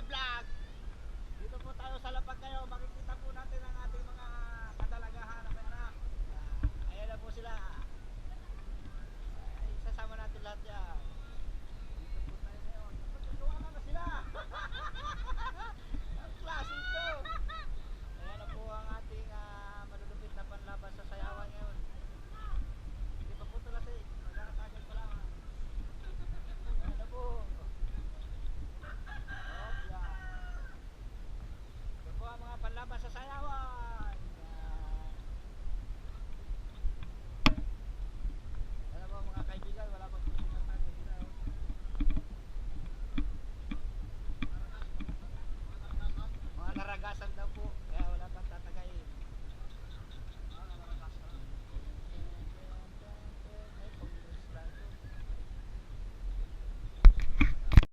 Vlog. Dito po tayo sa lapag ngayon. Makikita po natin ang ating mga kadalagahan na may anak. Ayan na po sila. Ay, sasama natin lahat yan. Dito po tayo ngayon. Pagkatuwa naman sila. Ang klase ito. Ayan na po ang ating malulupit na panlaban sa sayawan ngayon. Hindi pa po tulas eh. Magkakatagal pa lang. Ayan na po. Ito po ang mga panlaban sa sayawan. Alam mo mga kaibigan, wala pang pinatag sila. Mga naragasan daw po.